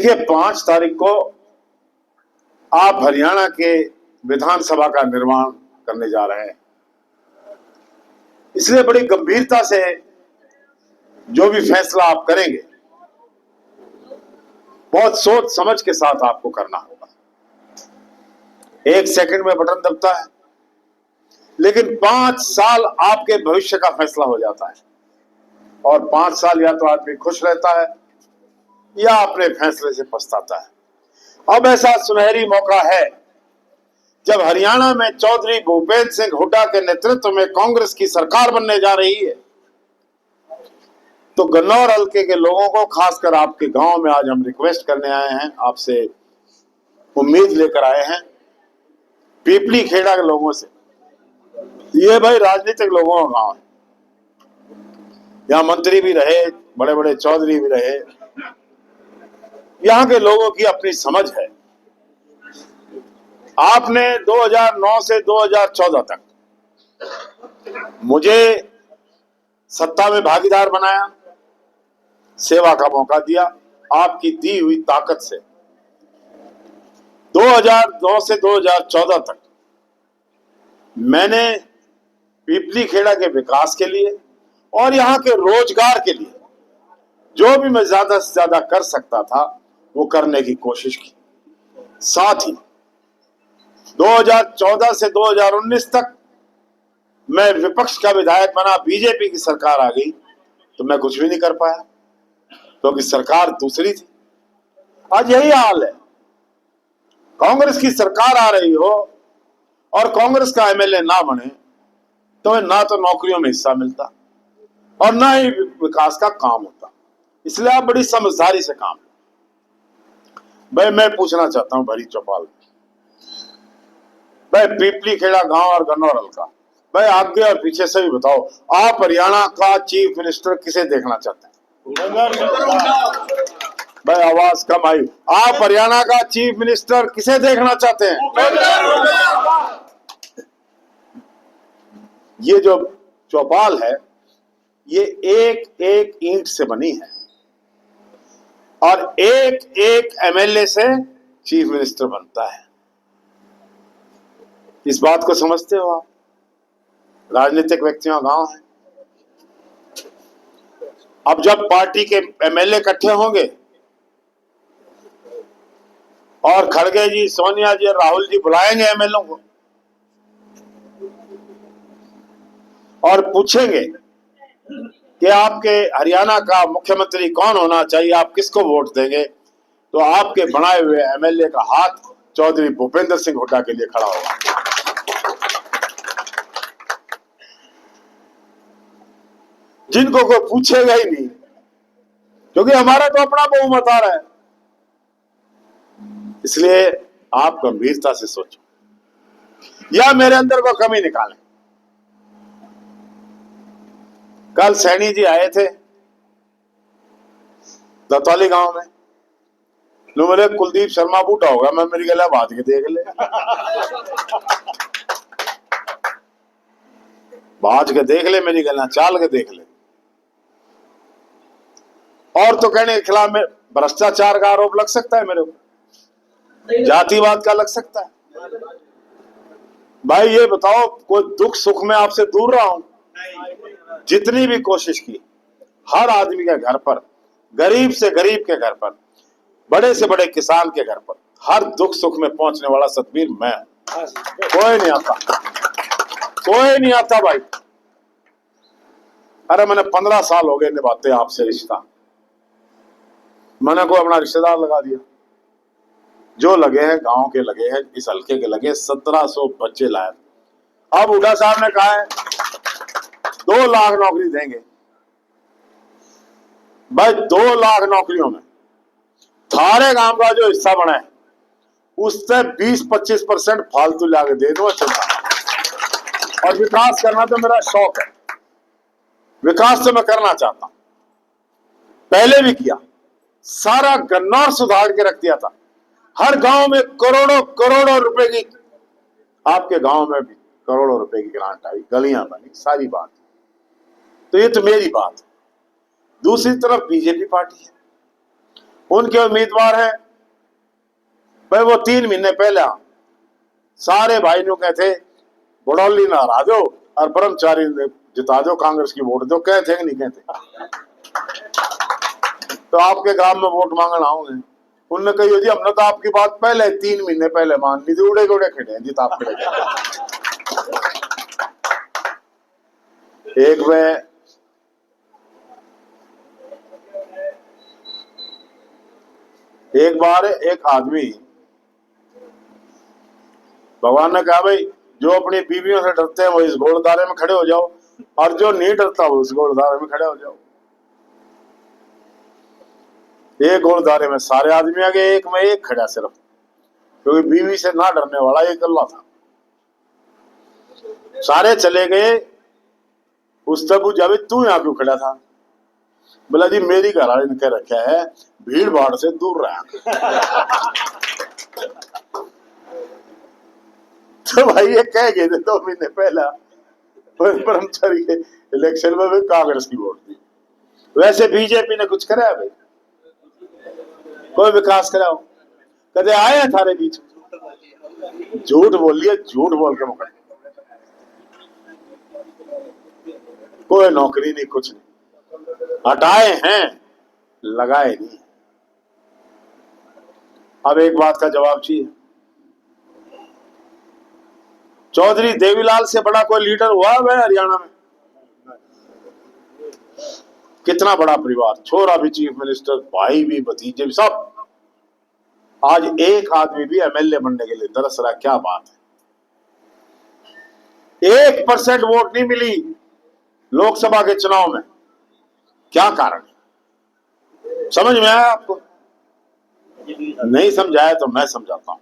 देखिए 5 तारीख को आप हरियाणा के विधानसभा का निर्माण करने जा रहे हैं, इसलिए बड़ी गंभीरता से जो भी फैसला आप करेंगे बहुत सोच समझ के साथ आपको करना होगा। 1 सेकंड में बटन दबता है, लेकिन 5 साल आपके भविष्य का फैसला हो जाता है। और 5 साल या तो आदमी खुश रहता है या अपने फैसले से पछताता है। अब ऐसा सुनहरी मौका है जब हरियाणा में चौधरी भूपेंद्र सिंह हुड्डा के नेतृत्व में कांग्रेस की सरकार बनने जा रही है, तो गन्नौर हल्के के लोगों को, खासकर आपके गांव में आज हम रिक्वेस्ट करने आए हैं, आपसे उम्मीद लेकर आए हैं पीपली खेड़ा के लोगों से। ये भाई राजनीतिक लोगों का गांव है, यहाँ मंत्री भी रहे, बड़े बड़े चौधरी भी रहे, यहाँ के लोगों की अपनी समझ है। आपने 2009 से 2014 तक मुझे सत्ता में भागीदार बनाया, सेवा का मौका दिया, आपकी दी हुई ताकत से 2009 से 2014 तक मैंने पीपली खेड़ा के विकास के लिए और यहाँ के रोजगार के लिए जो भी मैं ज्यादा से ज्यादा कर सकता था वो करने की कोशिश की। साथ ही 2014 से 2019 तक मैं विपक्ष का विधायक बना, बीजेपी की सरकार आ गई तो मैं कुछ भी नहीं कर पाया क्योंकि सरकार दूसरी थी। आज यही हाल है, कांग्रेस की सरकार आ रही हो और कांग्रेस का एमएलए ना बने तो ना तो नौकरियों में हिस्सा मिलता और ना ही विकास का काम होता। इसलिए आप बड़ी समझदारी से काम। भाई मैं पूछना चाहता हूं भरी चौपाल, भाई पीपली खेड़ा गांव और गन्नौर हल्का, भाई आगे और पीछे से भी बताओ, आप हरियाणा का चीफ मिनिस्टर किसे देखना चाहते हैं? भाई आवाज कम आई। आप हरियाणा का चीफ मिनिस्टर किसे देखना चाहते हैं? ये जो चौपाल है ये एक एक ईंट से बनी है और एक एक एमएलए से चीफ मिनिस्टर बनता है। इस बात को समझते हो आप? राजनीतिक व्यक्तियों का गांव है। अब जब पार्टी के एमएलए इकट्ठे होंगे और खड़गे जी, सोनिया जी और राहुल जी बुलाएंगे एमएलए को और पूछेंगे कि आपके हरियाणा का मुख्यमंत्री कौन होना चाहिए, आप किसको वोट देंगे, तो आपके बनाए हुए एमएलए का हाथ चौधरी भूपेंद्र सिंह हुड्डा के लिए खड़ा होगा। जिनको कोई पूछेगा ही नहीं क्योंकि हमारा तो अपना बहुमत आ रहा है। इसलिए आप गंभीरता से सोचो या मेरे अंदर को कमी निकालें। कल सैनी जी आए थे दतौली गांव में, लो मेरे कुलदीप शर्मा बूढ़ा होगा, मैं मेरी गला बात के देख ले, बाज के देख ले, मेरी गला चाल के देख ले। और तो कहने के खिलाफ में भ्रष्टाचार का आरोप लग सकता है, मेरे ऊपर जातिवाद का लग सकता है। भाई ये बताओ, कोई दुख सुख में आपसे दूर रहा हूं? जितनी भी कोशिश की, हर आदमी के घर पर, गरीब से गरीब के घर पर, बड़े से बड़े किसान के घर पर, हर दुख सुख में पहुंचने वाला सतबीर मैं। कोई नहीं आता, कोई नहीं आता भाई। अरे मैंने 15 साल हो गए निभाते आपसे रिश्ता, मैंने को अपना रिश्तेदार लगा दिया। जो लगे हैं गांव के लगे हैं, इस हल्के के लगे, 1700 बच्चे लाए। अब हुड्डा साहब ने कहा है 2 लाख नौकरी देंगे। भाई 2 लाख नौकरियों में थारे गांव का जो हिस्सा बना है उससे 20-25% फालतू लाके दे दो, अच्छा। और विकास करना तो मेरा शौक है, विकास तो मैं करना चाहता हूं, पहले भी किया, सारा गन्नौर सुधार के रख दिया था। हर गांव में करोड़ों करोड़ों रुपए की, आपके गांव में भी करोड़ों रुपए की ग्रांट आई, गलियां बनी, सारी बात। तो ये तो मेरी बात है। दूसरी तरफ बीजेपी पार्टी है, उनके उम्मीदवार हैं भाई, वो 3 महीने पहले सारे भाई नु कहते बड़ौली ना हरा दो और ब्रह्मचारी जिता दो, कांग्रेस की वोट दो, कहते कि नहीं कहते? तो आपके गांव में वोट मांगने आऊंगे, उनने कही जी हमने तो आपकी बात पहले 3 महीने पहले मान ली थी, उड़े उड़े खड़े हैं जिता आप खड़े। एक बार एक आदमी, भगवान ने कहा भाई जो अपनी बीवियों से डरते हैं वो इस गोलदारे में खड़े हो जाओ, और जो नहीं डरता वो उस गोलदारे में खड़े हो जाओ। एक गोलदारे में सारे आदमी आ गए, एक में एक खड़ा सिर्फ, क्योंकि बीवी से ना डरने वाला एक अल्लाह था। सारे चले गए, उससे पूछा भाई तू यहाँ क्यों खड़ा था? बोला जी मेरी घरवाली ने कह रखा है भीड़ भाड़ से दूर रहा। तो भाई ये कह गए थे 2 महीने पहला ब्रह्मचारी के इलेक्शन में भी कांग्रेस की वोट दी। वैसे बीजेपी ने कुछ कराया भाई? कोई विकास कराओ? कदे आए हैं थारे बीच? झूठ बोल लिया, झूठ बोल के मुकर, कोई नौकरी नहीं, कुछ नहीं। हटाए हैं, लगाए नहीं। अब एक बात का जवाब चाहिए, चौधरी देवीलाल से बड़ा कोई लीडर हुआ है हरियाणा में? कितना बड़ा परिवार, छोरा भी चीफ मिनिस्टर, भाई भी, भतीजे भी, सब। आज एक आदमी भी एमएलए बनने के लिए तरस रहा, क्या बात है? 1% वोट नहीं मिली लोकसभा के चुनाव में, क्या कारण है? समझ में आया आपको? नहीं समझाया तो मैं समझाता हूं।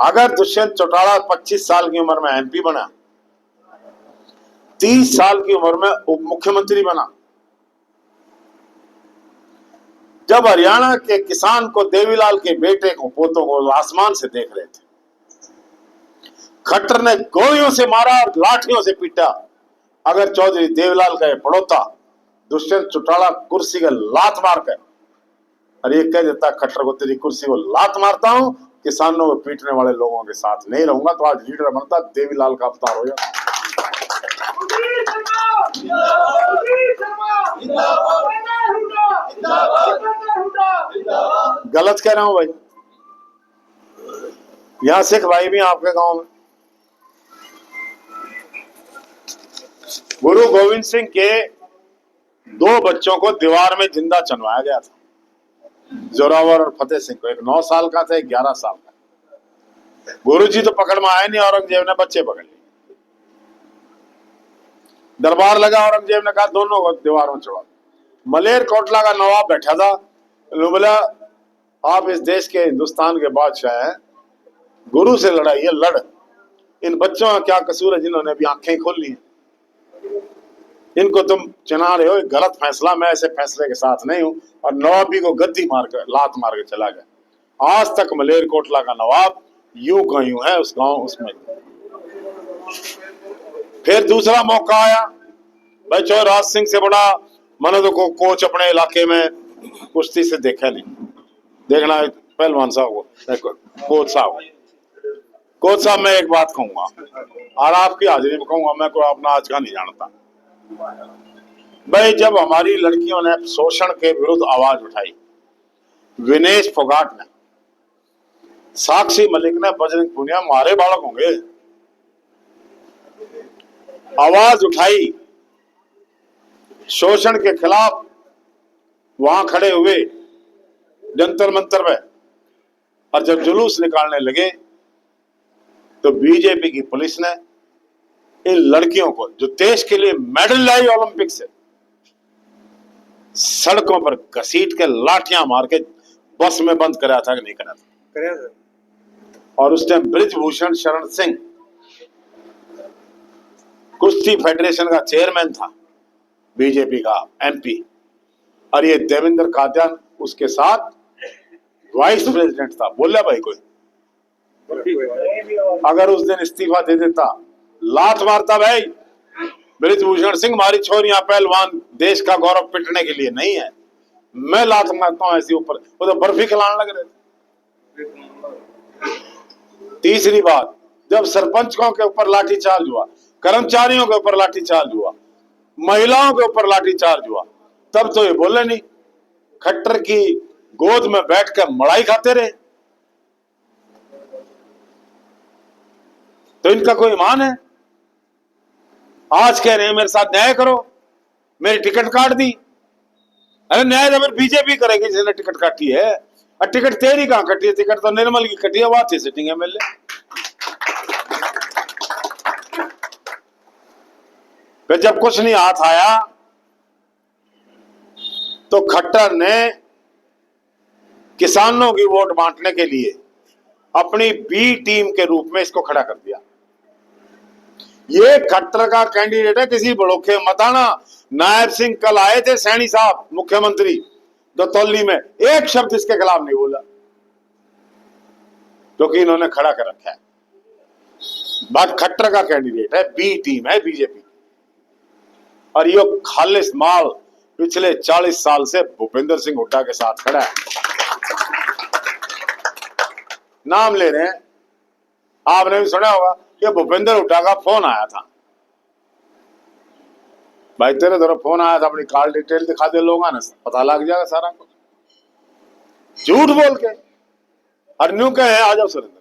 अगर दुष्यंत चौटाला 25 साल की उम्र में एमपी बना, 30 साल की उम्र में उप मुख्यमंत्री बना, जब हरियाणा के किसान को देवीलाल के बेटे को, पोतों को आसमान से देख रहे थे, खट्टर ने गोलियों से मारा और लाठियों से पीटा, अगर चौधरी देवीलाल का पड़ोता दुष्यंत चौटाला कुर्सी का लात मार कर और ये कह देता खट्टर को तेरी कुर्सी को लात मारता हूं, किसानों को पीटने वाले लोगों के साथ नहीं रहूंगा, तो आज लीडर बनता देवीलाल का अवतार हो जाता। गलत कह रहा हूं भाई? यहां सिख भाई भी आपके गांव में गुरु गोविंद सिंह के 2 बच्चों को दीवार में जिंदा चनवाया गया था, जोरावर और फतेह सिंह को। एक 9 साल का था, एक 11 साल का। गुरु जी तो पकड़ में आए नहीं, औरंगजेब ने बच्चे पकड़ लिए। दरबार लगा, औरंगजेब ने कहा दोनों को दीवार में चढ़ा। मलेर कोटला का नवाब बैठा था, बोला आप इस देश के, हिंदुस्तान के बादशाह हैं, गुरु से लड़ाई है, लड़। इन बच्चों का क्या कसूर है जिन्होंने अभी आंखें खोल ली? इनको तुम चना रहे हो, गलत फैसला, मैं ऐसे फैसले के साथ नहीं हूं। और नवाबी को गद्दी मारकर, लात मार के चला गया। आज तक मलेर कोटला का नवाब यूं का यूं है उस गांव, उसमें। फिर दूसरा मौका आया, भाई चौराज सिंह से बड़ा मैंने तो कोच अपने इलाके में कुश्ती से देखा नहीं, देखना पहलवान साहब को, कोच साहब। कोच साहब मैं एक बात कहूंगा और आपकी हाजिरी में कहूंगा, मैं कोई अपना आज का नहीं जानता भाई, जब हमारी लड़कियों ने शोषण के विरुद्ध आवाज उठाई, विनेश फोगाट ने, साक्षी मलिक ने, बजरंग पुनिया, हमारे बालक होंगे, आवाज उठाई शोषण के खिलाफ, वहां खड़े हुए जंतर मंतर पे, और जब जुलूस निकालने लगे तो बीजेपी की पुलिस ने इन लड़कियों को, जो देश के लिए मेडल लाई ओलंपिक से, सड़कों पर घसीट के लाठियां मार के बस में बंद कराया था कि नहीं कराया था? और उस टाइम ब्रिजभूषण शरण सिंह कुश्ती फेडरेशन का चेयरमैन था, बीजेपी का एमपी, और ये देवेंद्र कादियान उसके साथ वाइस प्रेसिडेंट था। बोला भाई कोई? अगर उस दिन इस्तीफा दे देता, लात मारता भाई, बृजभूषण सिंह हमारी छोरियां पहलवान देश का गौरव पिटने के लिए नहीं है। मैं लात मारता हूं ऐसे ऊपर, वो तो बर्फी खिलाने लग रहे थे। तीसरी बात, जब सरपंचों के ऊपर लाठीचार्ज हुआ, कर्मचारियों के ऊपर लाठीचार्ज हुआ, महिलाओं के ऊपर लाठीचार्ज हुआ, तब तो ये बोले नहीं, खट्टर की गोद में बैठ कर मलाई खाते रहे। तो इनका कोई ईमान है? आज कह रहे हैं मेरे साथ न्याय करो, मेरी टिकट काट दी। अरे न्याय तो फिर बीजेपी करेगी जिसने टिकट काटी है। और टिकट तेरी कहां कटी है? टिकट तो निर्मल की कटी है, वहां थी सिटिंग एमएलए। फिर जब कुछ नहीं हाथ आया तो खट्टर ने किसानों की वोट बांटने के लिए अपनी बी टीम के रूप में इसको खड़ा कर दिया। ये खट्टर का कैंडिडेट है, किसी बड़ोखे मताना। नायब सिंह कल आए थे, सैनी साहब मुख्यमंत्री दौतौली में, एक शब्द इसके खिलाफ नहीं बोला, क्योंकि इन्होंने खड़ा कर रखा है। बात खट्टर का कैंडिडेट है, बी टीम है बीजेपी, और ये खालिस माल पिछले 40 साल से भूपेंद्र सिंह हुड्डा के साथ खड़ा है। नाम ले रहे हैं, आपने भी सुना होगा कि भूपेंद्र हुड्डा का फोन आया था। भाई तेरे तरफ फोन आया था, अपनी कॉल डिटेल दिखा दे, लोग ना पता लग जाएगा सारा कुछ। झूठ बोल के और न्यू कहे आ जाओ सुरेंद्र,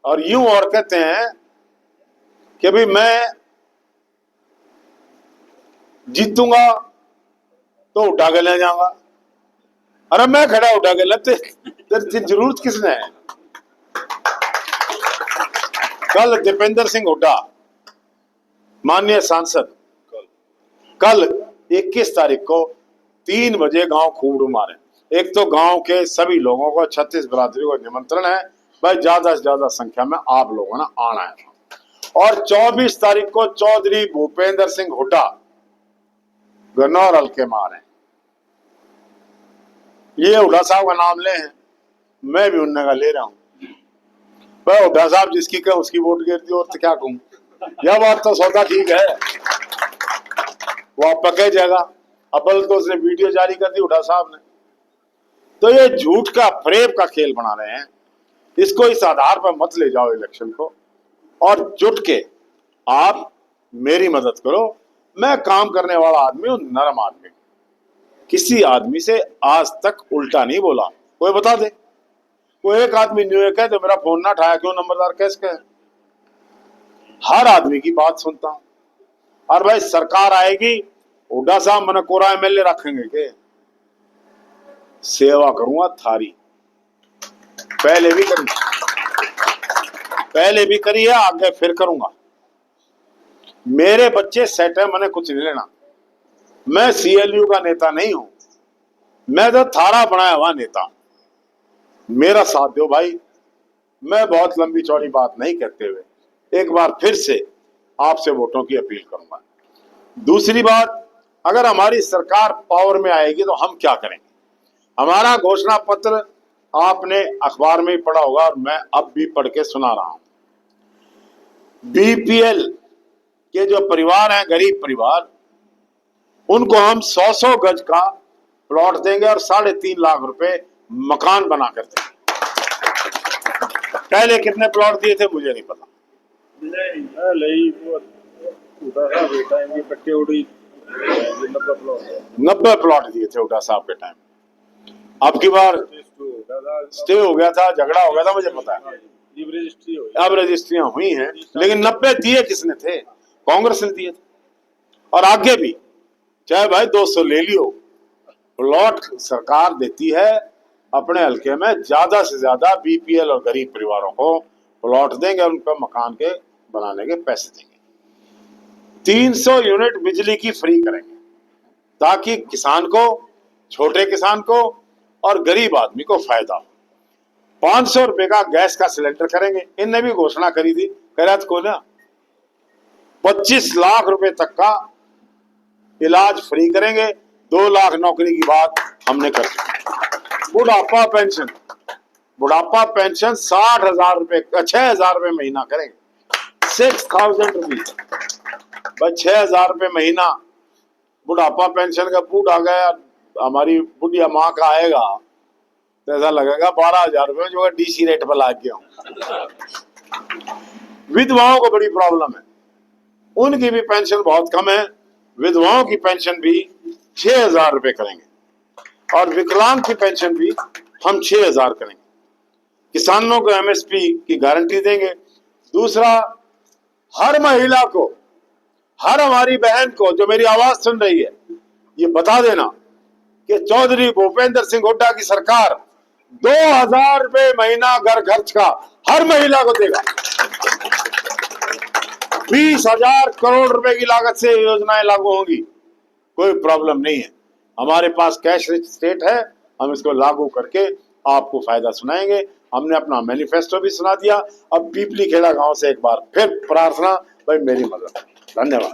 और यूं और कहते हैं कि भाई मैं जीतूंगा तो उठा के ले जाऊंगा। अरे मैं खड़ा उठा के लेते, तेरी जरूरत किसने है? कल दीपेंद्र सिंह हुड्डा माननीय सांसद कल 21 तारीख को 3 बजे गांव खूबड़ू मारे। एक तो गांव के सभी लोगों को, 36 बिरादरी को निमंत्रण है, भाई ज्यादा से ज्यादा संख्या में आप लोगों ने आना है। और 24 तारीख को चौधरी भूपेंद्र सिंह हुड्डा गन्नौर हल्के मारे। ये हुड्डा साहब का नाम ले हैं, मैं भी उनने का ले रहा हूं। भाई हुड्डा साहब जिसकी कह उसकी वोट गिर दी, और तो क्या कहूं। यह बात तो सौदा ठीक है, वो पके जाएगा। अब्बल तो उसने वीडियो जारी कर दी हुड्डा साहब ने। तो ये झूठ का फरेब का खेल बना रहे हैं, इसको इस आधार पर मत ले जाओ इलेक्शन को, और जुट के आप मेरी मदद करो। मैं काम करने वाला आदमी हूं, नरम आदमी, किसी आदमी से आज तक उल्टा नहीं बोला। कोई बता दे, कोई एक आदमी न्यू कहे तो मेरा फोन ना उठाया क्यों, नंबरदार कैसे कहे? हर आदमी की बात सुनता हूं। और भाई सरकार आएगी, हुड्डा साहब मैंने कोरा एमएलए रखेंगे के? सेवा करूंगा थारी, पहले भी करी है, आगे फिर करूंगा। मेरे बच्चे सेट है, मैंने कुछ नहीं लेना। मैं सीएलयू का नेता नहीं हूं, मैं तो थारा बनाया हुआ नेता। मेरा साथ दो भाई। मैं बहुत लंबी चौड़ी बात नहीं कहते हुए एक बार फिर से आपसे वोटों की अपील करूंगा। दूसरी बात, अगर हमारी सरकार पावर में आएगी तो हम क्या करेंगे? हमारा घोषणा पत्र आपने अखबार में ही पढ़ा होगा, और मैं अब भी पढ़ के सुना रहा हूं। बीपीएल के जो परिवार हैं, गरीब परिवार, उनको हम 100 गज का प्लॉट देंगे और 3.5 लाख रुपए मकान बना कर देंगे। पहले कितने प्लॉट दिए थे मुझे नहीं पता। 90 प्लॉट दिए थे हुड्डा साहब के टाइम। अब की बार स्टे हो गया था, झगड़ा हो गया था, मुझे पता है। अब रजिस्ट्रियां हुई हैं, लेकिन 90 दिए किसने थे? कांग्रेस ने दिए थे। और आगे भी चाहे भाई 200 ले लियो, प्लॉट सरकार देती है अपने हल्के में। ज्यादा से ज्यादा बीपीएल और गरीब परिवारों को प्लॉट देंगे, उनको मकान के बनाने के पैसे देंगे। 300 यूनिट बिजली की फ्री करेंगे, ताकि किसान को, छोटे किसान को और गरीब आदमी को फायदा हो। 500 रुपए का गैस का सिलेंडर करेंगे। इनने भी घोषणा करी थी, खैरात को ना 25 लाख रुपए तक का इलाज फ्री करेंगे। 2 लाख नौकरी की बात हमने कर दी। बुढ़ापा पेंशन 60,000 रुपए, 6,000 रुपए महीना करेंगे, 6,000 रुपीज। भाई 6,000 रुपये महीना बुढ़ापा पेंशन का बूढ़ आ गया, हमारी बुढ़िया माँ का आएगा तो ऐसा लगेगा 12,000 रुपये जो है डीसी रेट पर लाग गया हूं। विधवाओं को बड़ी प्रॉब्लम है, उनकी भी पेंशन बहुत कम है। विधवाओं की पेंशन भी 6,000 रुपये करेंगे और विकलांग की पेंशन भी हम 6,000 करेंगे। किसानों को एमएसपी की गारंटी देंगे। दूसरा, हर महिला को, हर हमारी बहन को जो मेरी आवाज सुन रही है, ये बता देना कि चौधरी भूपेंद्र सिंह हुड्डा की सरकार 2,000 रुपये महीना घर खर्च का हर महिला को देगा। 20,000 करोड़ रुपए की लागत से योजनाएं लागू होंगी, कोई प्रॉब्लम नहीं है। हमारे पास कैश रिच स्टेट है, हम इसको लागू करके आपको फायदा सुनाएंगे। हमने अपना मैनिफेस्टो भी सुना दिया। अब पीपली खेड़ा गांव से एक बार फिर प्रार्थना, भाई मेरी मदद। धन्यवाद।